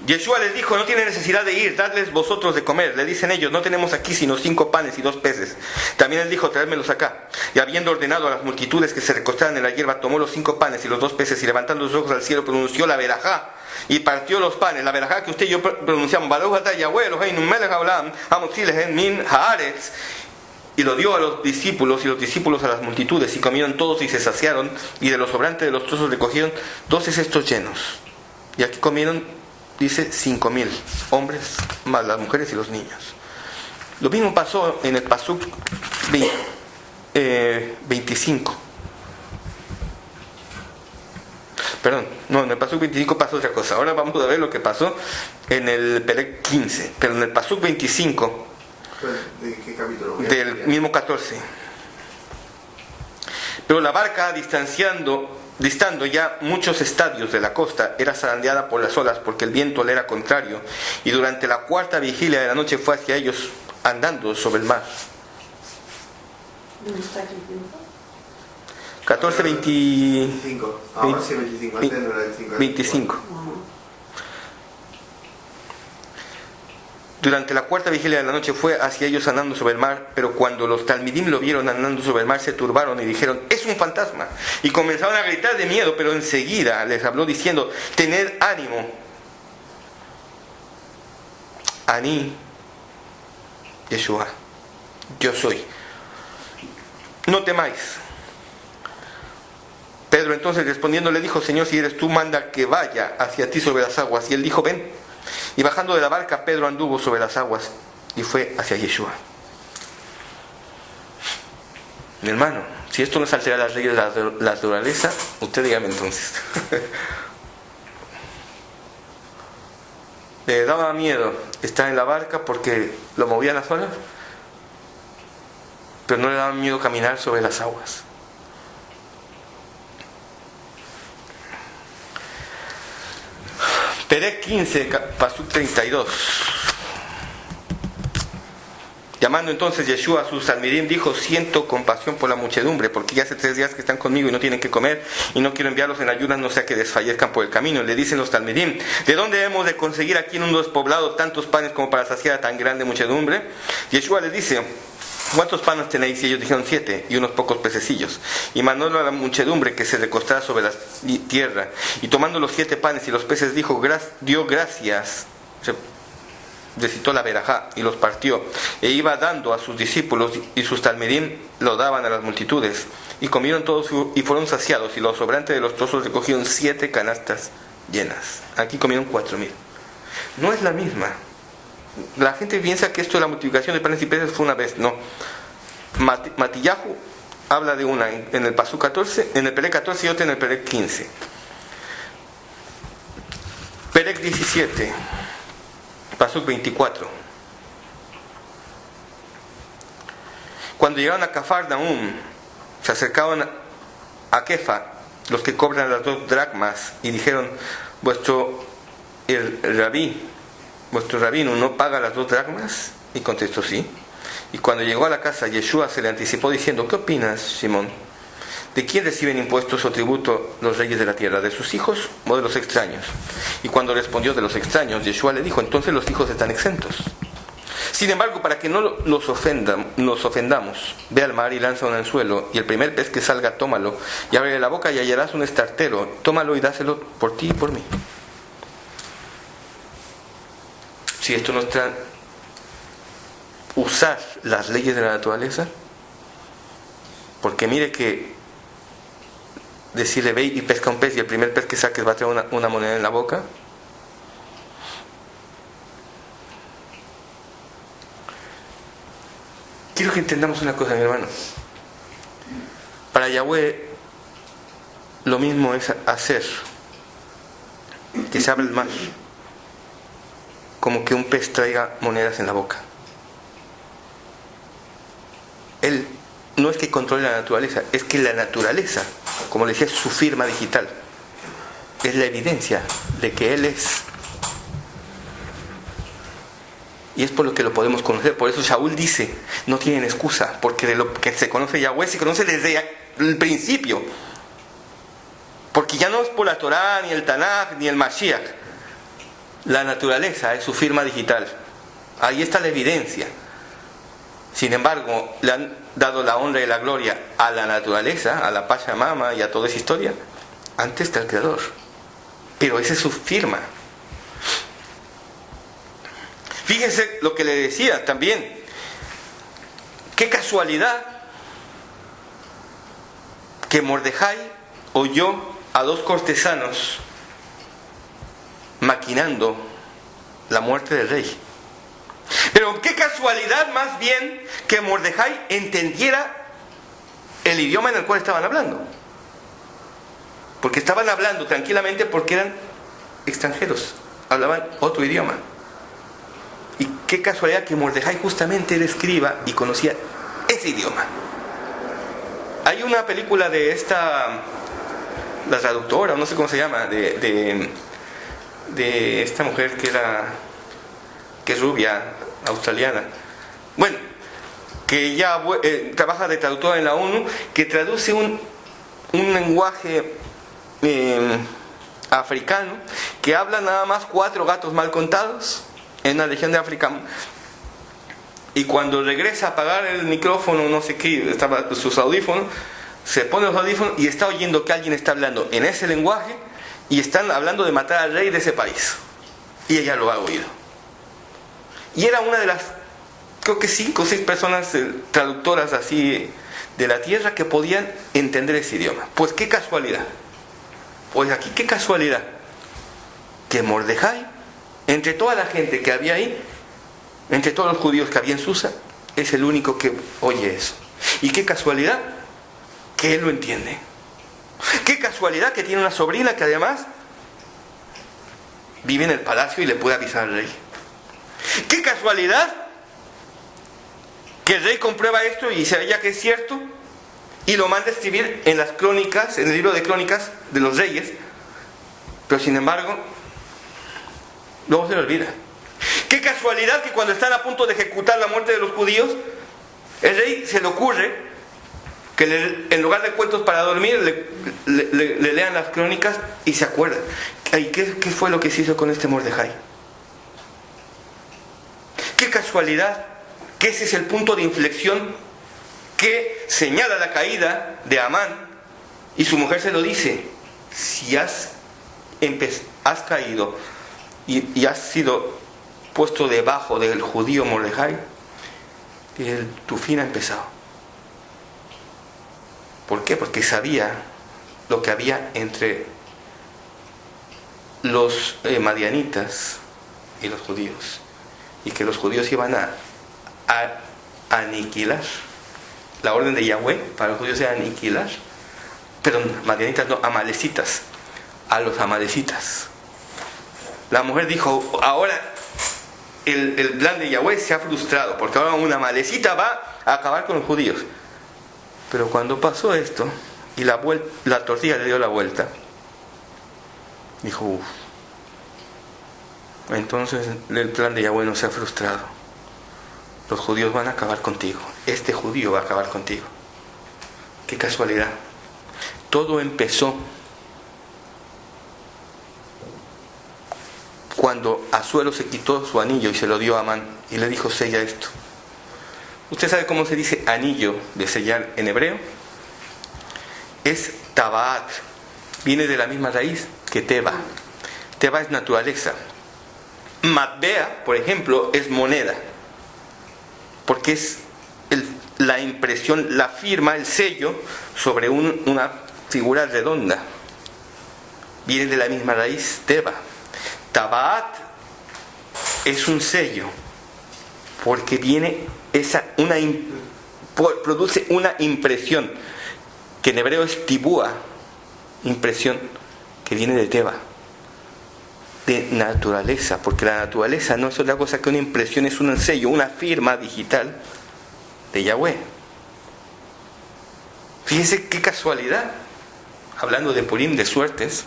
Yeshua les dijo: no tienen necesidad de ir, dadles vosotros de comer. Le dicen ellos: no tenemos aquí sino 5 panes y 2 peces. También él dijo: traédmelos acá. Y habiendo ordenado a las multitudes que se recostaran en la hierba, tomó los 5 panes y los 2 peces, y levantando los ojos al cielo, pronunció la verajá y partió los panes. La verajá que usted y yo pronunciamos: Baruch atah Yahweh Eloheinu melech haolam hamotzi lehem min haaretz. Y lo dio a los discípulos, y los discípulos a las multitudes, y comieron todos y se saciaron, y de los sobrantes de los trozos recogieron 12 cestos llenos. Y aquí comieron, dice, 5,000 hombres, más las mujeres y los niños. Lo mismo pasó en el Pasuk 25. Perdón, no, en el Pasuk 25 pasó otra cosa. Ahora vamos a ver lo que pasó en el Perek 15. Pero en el Pasuk 25... ¿De qué capítulo? Del mismo 14. Pero la barca, distando ya muchos estadios de la costa, era zarandeada por las olas, porque el viento le era contrario, y durante la 4ª vigilia de la noche fue hacia ellos andando sobre el mar. ¿Dónde está aquí el tiempo? 14, 25. Ahora sí 25. Antes no era 25. 25. Durante la 4ª vigilia de la noche fue hacia ellos andando sobre el mar, pero cuando los talmidim lo vieron andando sobre el mar, se turbaron y dijeron: es un fantasma. Y comenzaron a gritar de miedo, pero enseguida les habló diciendo: tened ánimo. Aní, Yeshua, yo soy. No temáis. Pedro entonces respondiendo le dijo: Señor, si eres tú, manda que vaya hacia ti sobre las aguas. Y él dijo: ven. Y bajando de la barca, Pedro anduvo sobre las aguas y fue hacia Yeshua. Mi hermano, si esto no es alterar las leyes de la naturaleza, usted dígame entonces. Le daba miedo estar en la barca porque lo movían las olas, pero no le daba miedo caminar sobre las aguas. Perek 15, Pasuk 32. Llamando entonces Yeshua a sus talmidim, dijo: siento compasión por la muchedumbre, porque ya hace 3 días que están conmigo y no tienen que comer, y no quiero enviarlos en ayunas, no sea que desfallezcan por el camino. Y le dicen los talmidim: ¿de dónde hemos de conseguir aquí en un despoblado tantos panes como para saciar a tan grande muchedumbre? Yeshua les dice: ¿cuántos panes tenéis? Y ellos dijeron: 7, y unos pocos pececillos. Y mandó a la muchedumbre que se recostara sobre la tierra, y tomando los 7 panes y los peces, dio gracias, recitó la verajá y los partió, e iba dando a sus discípulos, y sus talmidim lo daban a las multitudes, y comieron todos y fueron saciados, y los sobrantes de los trozos recogieron 7 canastas llenas. Aquí comieron 4,000. No es la misma. La gente piensa que esto de la multiplicación de panes y peces fue una vez. No. Matillahu habla de una en el Pasuk 14, en el Perek 14 y otra en el Perek 15. Perek 17, Pasuk 24. Cuando llegaron a Cafarnaum, se acercaban a Kefa los que cobran las 2 dracmas y dijeron: vuestro rabino no paga las 2 dracmas. Y contestó: sí. Y cuando llegó a la casa, Yeshua se le anticipó diciendo: ¿qué opinas, Simón? ¿De quién reciben impuestos o tributo los reyes de la tierra? ¿De sus hijos o de los extraños? Y cuando respondió: de los extraños, Yeshua le dijo: entonces los hijos están exentos. Sin embargo, para que no nos ofendamos, ve al mar y lanza un anzuelo, y el primer pez que salga, tómalo, y abre la boca y hallarás un estartero. Tómalo y dáselo por ti y por mí. Si esto no está usar las leyes de la naturaleza, porque mire que decirle: ve y pesca un pez, y el primer pez que saques va a traer una moneda en la boca. Quiero que entendamos una cosa, mi hermano. Para Yahweh lo mismo es hacer que se abra el mar como que un pez traiga monedas en la boca. Él no es que controle la naturaleza, es que la naturaleza, como le decía, es su firma digital, es la evidencia de que Él es. Y es por lo que lo podemos conocer. Por eso Shaul dice: no tienen excusa, porque de lo que se conoce Yahweh se conoce desde el principio. Porque ya no es por la Torá, ni el Tanaj, ni el Mashiach. La naturaleza es su firma digital. Ahí está la evidencia. Sin embargo, le han dado la honra y la gloria a la naturaleza, a la Pachamama y a toda esa historia, antes del Creador. Pero esa es su firma. Fíjense lo que le decía también. Qué casualidad que Mordejai oyó a dos cortesanos maquinando la muerte del rey. Pero qué casualidad más bien que Mordejai entendiera el idioma en el cual estaban hablando. Porque estaban hablando tranquilamente porque eran extranjeros, hablaban otro idioma. Y qué casualidad que Mordejai justamente era escriba y conocía ese idioma. Hay una película de esta, la traductora, no sé cómo se llama, de esta mujer que es rubia, australiana. Bueno, que ella trabaja de traductora en la ONU, que traduce un lenguaje africano, que habla nada más 4 gatos mal contados en la región de África. Y cuando regresa a apagar el micrófono, no sé qué, estaba sus audífonos, se pone los audífonos y está oyendo que alguien está hablando en ese lenguaje y están hablando de matar al rey de ese país. Y ella lo ha oído. Y era una de las, creo que 5 o 6 personas traductoras así de la tierra que podían entender ese idioma. Pues qué casualidad. Pues aquí qué casualidad que Mordejai, entre toda la gente que había ahí, entre todos los judíos que había en Susa, es el único que oye eso. Y qué casualidad que él lo entiende. Qué casualidad que tiene una sobrina que además vive en el palacio y le puede avisar al rey. Qué casualidad que el rey comprueba esto y se veía que es cierto y lo manda a escribir en las crónicas, en el libro de crónicas de los reyes, pero sin embargo luego se le olvida. Qué casualidad que cuando están a punto de ejecutar la muerte de los judíos, el rey se le ocurre que en lugar de cuentos para dormir le lean las crónicas y se acuerdan. ¿Qué fue lo que se hizo con este Mordejai? Qué casualidad que ese es el punto de inflexión que señala la caída de Amán, y su mujer se lo dice: si has caído y has sido puesto debajo del judío Mordejai, tu fin ha empezado. ¿Por qué? Porque sabía lo que había entre los madianitas y los judíos, y que los judíos iban a aniquilar. La orden de Yahweh para los judíos era aniquilar, pero madianitas no, amalecitas, a los amalecitas. La mujer dijo: ahora el plan de Yahweh se ha frustrado, porque ahora una amalecita va a acabar con los judíos. Pero cuando pasó esto y la tortilla le dio la vuelta, dijo: uff, entonces el plan de Yahweh no se ha frustrado. Los judíos van a acabar contigo. Este judío va a acabar contigo. Qué casualidad. Todo empezó cuando Asuero se quitó su anillo y se lo dio a Amán y le dijo: sella esto. ¿Usted sabe cómo se dice anillo de sellar en hebreo? Es tabaat. Viene de la misma raíz que teba. Teba es naturaleza. Matbea, por ejemplo, es moneda, porque es la impresión, la firma, el sello sobre una figura redonda. Viene de la misma raíz, teba. Tabaat es un sello, porque produce una impresión, que en hebreo es tibúa, impresión, que viene de teba, de naturaleza, porque la naturaleza no es otra cosa que una impresión, es un sello, una firma digital de Yahweh. Fíjense qué casualidad, hablando de Purim, de suertes,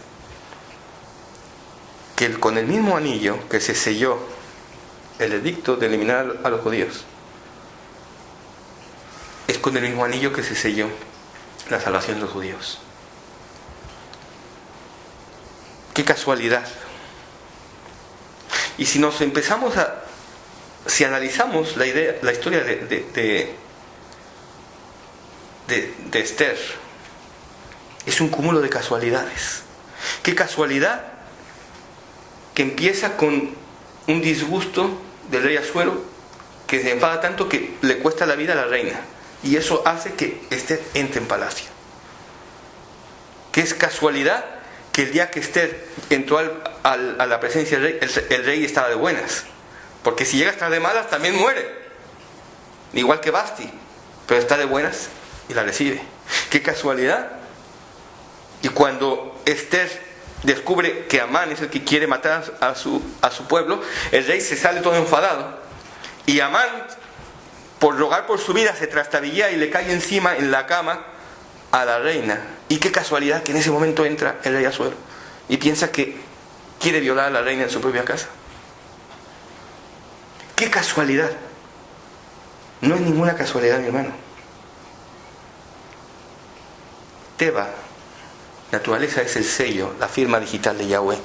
que con el mismo anillo que se selló el edicto de eliminar a los judíos, es con el mismo anillo que se selló la salvación de los judíos. Qué casualidad. Y si nos empezamos si analizamos la historia de Esther, es un cúmulo de casualidades. ¿Qué casualidad que empieza con un disgusto del rey Asuero, que se enfada tanto que le cuesta la vida a la reina, y eso hace que Esther entre en palacio? ¿Qué es casualidad? Que el día que Esther entró a la presencia del rey, el rey estaba de buenas, porque si llega a estar de malas también muere, igual que Basti, pero está de buenas y la recibe. ¿Qué casualidad? Y cuando Esther descubre que Amán es el que quiere matar a su pueblo, el rey se sale todo enfadado, y Amán, por rogar por su vida, se trastabilla y le cae encima en la cama a la reina. Y qué casualidad que en ese momento entra el rey Asuero y piensa que quiere violar a la reina en su propia casa. Qué casualidad. No es ninguna casualidad, mi hermano. Teba, naturaleza, es el sello, la firma digital de Yahweh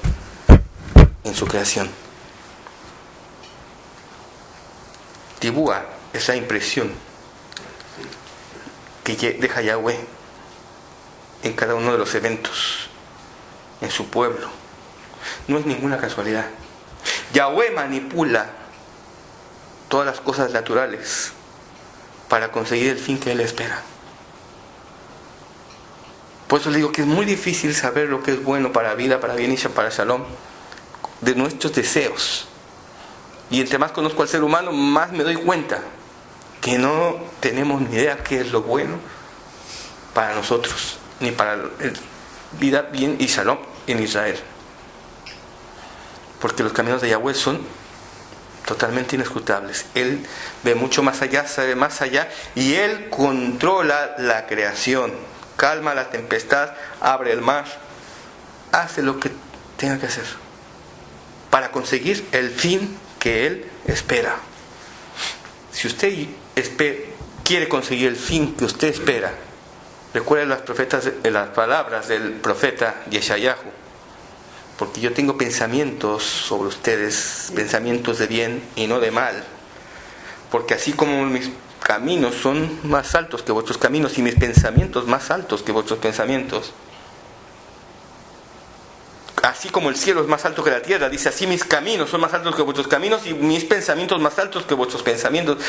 en su creación. Tibúa es la impresión que deja Yahweh en cada uno de los eventos, en su pueblo. No es ninguna casualidad. Yahweh manipula todas las cosas naturales para conseguir el fin que Él espera. Por eso le digo que es muy difícil saber lo que es bueno para vida, para bien y para shalom, de nuestros deseos. Y entre más conozco al ser humano, más me doy cuenta que no tenemos ni idea qué es lo bueno para nosotros, ni para vida, bien y shalom en Israel. Porque los caminos de Yahweh son totalmente inescrutables. Él ve mucho más allá, sabe más allá, y Él controla la creación, calma la tempestad, abre el mar, hace lo que tenga que hacer para conseguir el fin que Él espera. Si usted quiere conseguir el fin que usted espera, recuerde las palabras del profeta Yeshayahu: porque yo tengo pensamientos sobre ustedes, pensamientos de bien y no de mal, porque así como mis caminos son más altos que vuestros caminos y mis pensamientos más altos que vuestros pensamientos, así como el cielo es más alto que la tierra, dice, así mis caminos son más altos que vuestros caminos y mis pensamientos más altos que vuestros pensamientos,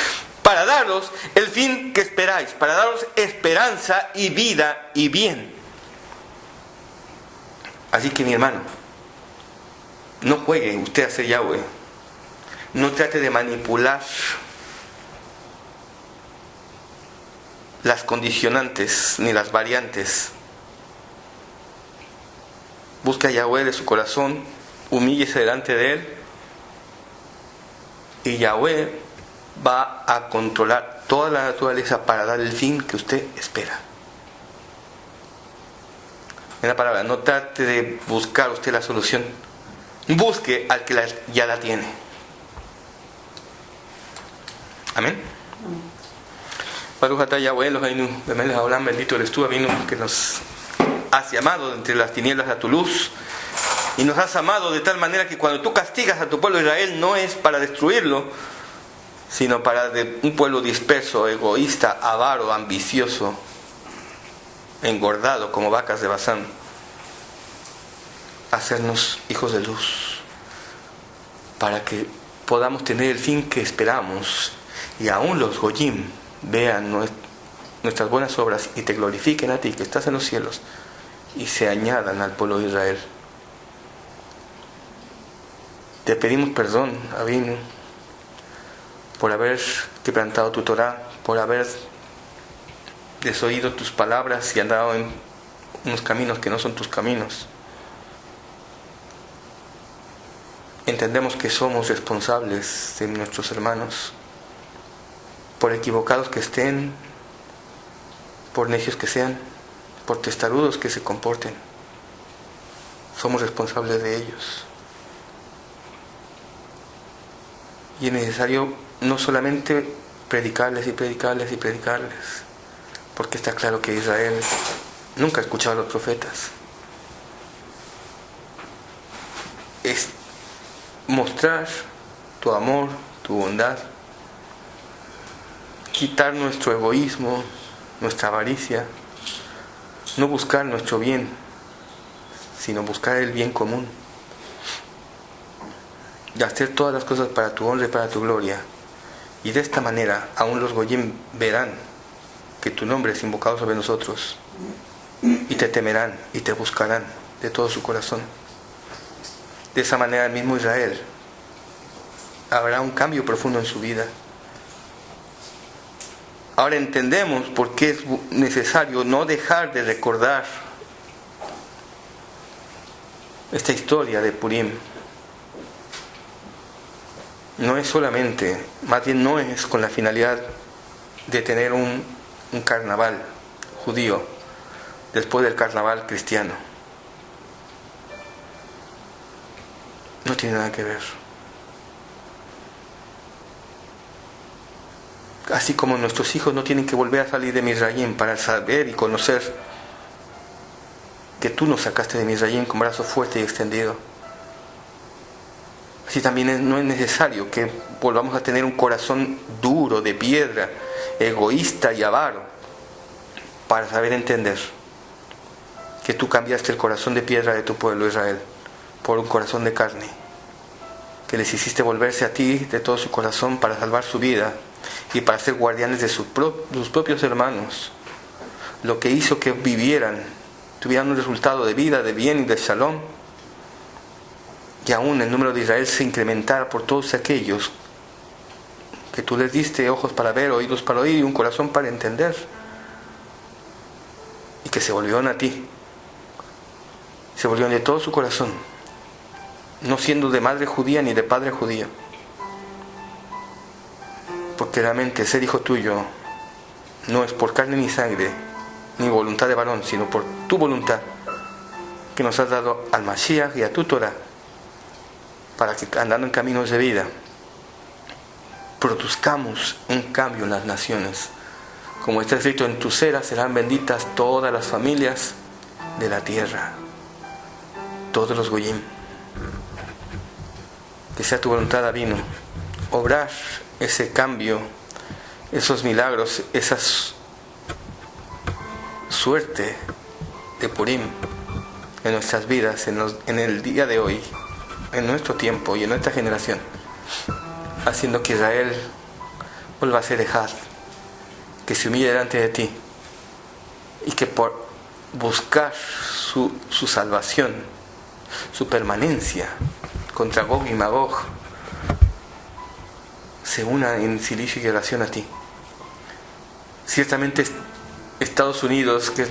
para daros el fin que esperáis, para daros esperanza y vida y bien. Así que, mi hermano, no juegue usted a ser Yahweh, no trate de manipular las condicionantes ni las variantes. Busca a Yahweh de su corazón, humíllese delante de Él, y Yahweh va a controlar toda la naturaleza para dar el fin que usted espera. En la palabra, no trate de buscar usted la solución, busque al que ya la tiene. Amén. Baruch atah Yahweh Eloheinu bemelech haolam, bendito eres tú, Avinu, que nos has llamado entre las tinieblas a tu luz, y nos has amado de tal manera que cuando tú castigas a tu pueblo Israel no es para destruirlo, sino para de un pueblo disperso, egoísta, avaro, ambicioso, engordado como vacas de Basán, hacernos hijos de luz, para que podamos tener el fin que esperamos, y aún los Goyim vean nuestras buenas obras y te glorifiquen a ti que estás en los cielos, y se añadan al pueblo de Israel. Te pedimos perdón, Avinu, por haber quebrantado tu Torah, por haber desoído tus palabras y andado en unos caminos que no son tus caminos. Entendemos que somos responsables de nuestros hermanos, por equivocados que estén, por necios que sean, por testarudos que se comporten. Somos responsables de ellos. Y es necesario no solamente predicarles y predicarles y predicarles, porque está claro que Israel nunca ha escuchado a los profetas. mostrar tu amor, tu bondad, quitar nuestro egoísmo, nuestra avaricia, no buscar nuestro bien, sino buscar el bien común, y hacer todas las cosas para tu honra y para tu gloria. Y de esta manera aún los goyim verán que tu nombre es invocado sobre nosotros, y te temerán y te buscarán de todo su corazón. De esa manera el mismo Israel habrá un cambio profundo en su vida. Ahora entendemos por qué es necesario no dejar de recordar esta historia de Purim. No es solamente, más bien no es con la finalidad de tener un carnaval judío después del carnaval cristiano. No tiene nada que ver. Así como nuestros hijos no tienen que volver a salir de Mizraim para saber y conocer que tú nos sacaste de Mizraim con brazo fuerte y extendido, así también no es necesario que volvamos a tener un corazón duro, de piedra, egoísta y avaro, para saber entender que tú cambiaste el corazón de piedra de tu pueblo Israel por un corazón de carne, que les hiciste volverse a ti de todo su corazón para salvar su vida y para ser guardianes de sus propios hermanos, lo que hizo que tuvieran un resultado de vida, de bien y de shalom, y aún el número de Israel se incrementara por todos aquellos que tú les diste ojos para ver, oídos para oír y un corazón para entender, y que se volvieron a ti, se volvieron de todo su corazón, no siendo de madre judía ni de padre judío, porque realmente ser hijo tuyo no es por carne ni sangre ni voluntad de varón, sino por tu voluntad que nos has dado al Mashiach y a tu Torah, para que andando en caminos de vida produzcamos un cambio en las naciones. Como está escrito, en tu cera serán benditas todas las familias de la tierra, todos los goyim. Que sea tu voluntad, Avinu, obrar ese cambio, esos milagros, esa suerte de Purim en nuestras vidas, en el día de hoy, en nuestro tiempo y en nuestra generación, haciendo que Israel vuelva a ser Ejad, que se humille delante de ti, y que por buscar su salvación, su permanencia contra Gog y Magog, se una en silicio y oración a ti. Ciertamente Estados Unidos, que es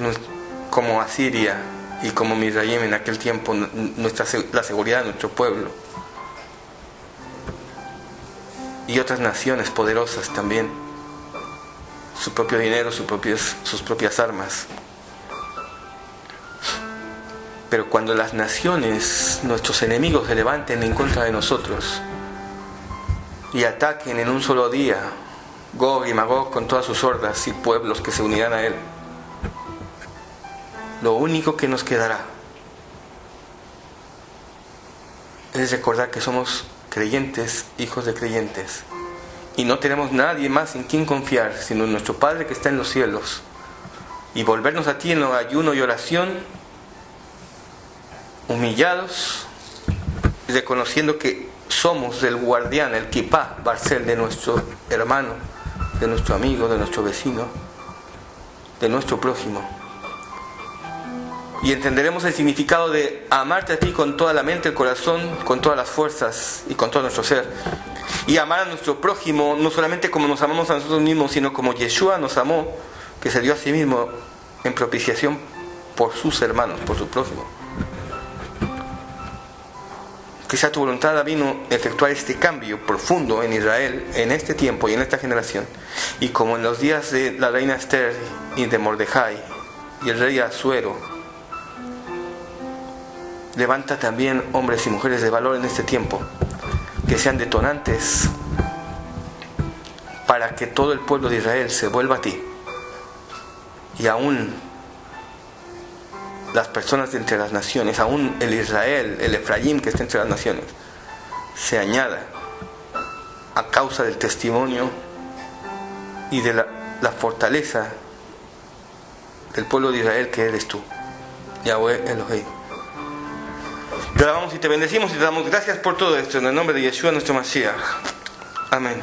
como Asiria y como Mizraim en aquel tiempo, la seguridad de nuestro pueblo, y otras naciones poderosas también, su propio dinero, sus propias armas. Pero cuando las naciones, nuestros enemigos, se levanten en contra de nosotros y ataquen en un solo día Gog y Magog con todas sus hordas y pueblos que se unirán a él, lo único que nos quedará es recordar que somos creyentes, hijos de creyentes, y no tenemos nadie más en quien confiar sino en nuestro Padre que está en los cielos, y volvernos a ti en ayuno y oración, humillados, reconociendo que somos el guardián, el kipá, Barcel de nuestro hermano, de nuestro amigo, de nuestro vecino, de nuestro prójimo. Y entenderemos el significado de amarte a ti con toda la mente, el corazón, con todas las fuerzas y con todo nuestro ser. Y amar a nuestro prójimo, no solamente como nos amamos a nosotros mismos, sino como Yeshua nos amó, que se dio a sí mismo en propiciación por sus hermanos, por su prójimo. Que sea tu voluntad, Avinu, efectuar este cambio profundo en Israel, en este tiempo y en esta generación. Y como en los días de la reina Esther y de Mordejai y el rey Asuero, levanta también hombres y mujeres de valor en este tiempo, que sean detonantes para que todo el pueblo de Israel se vuelva a ti. Y aún las personas de entre las naciones, aún el Israel, el Efraín que está entre las naciones, se añada a causa del testimonio y de la fortaleza del pueblo de Israel que eres tú, Yahweh Elohim. Te alabamos y te bendecimos y te damos gracias por todo esto en el nombre de Yeshua nuestro Mashiach. Amén.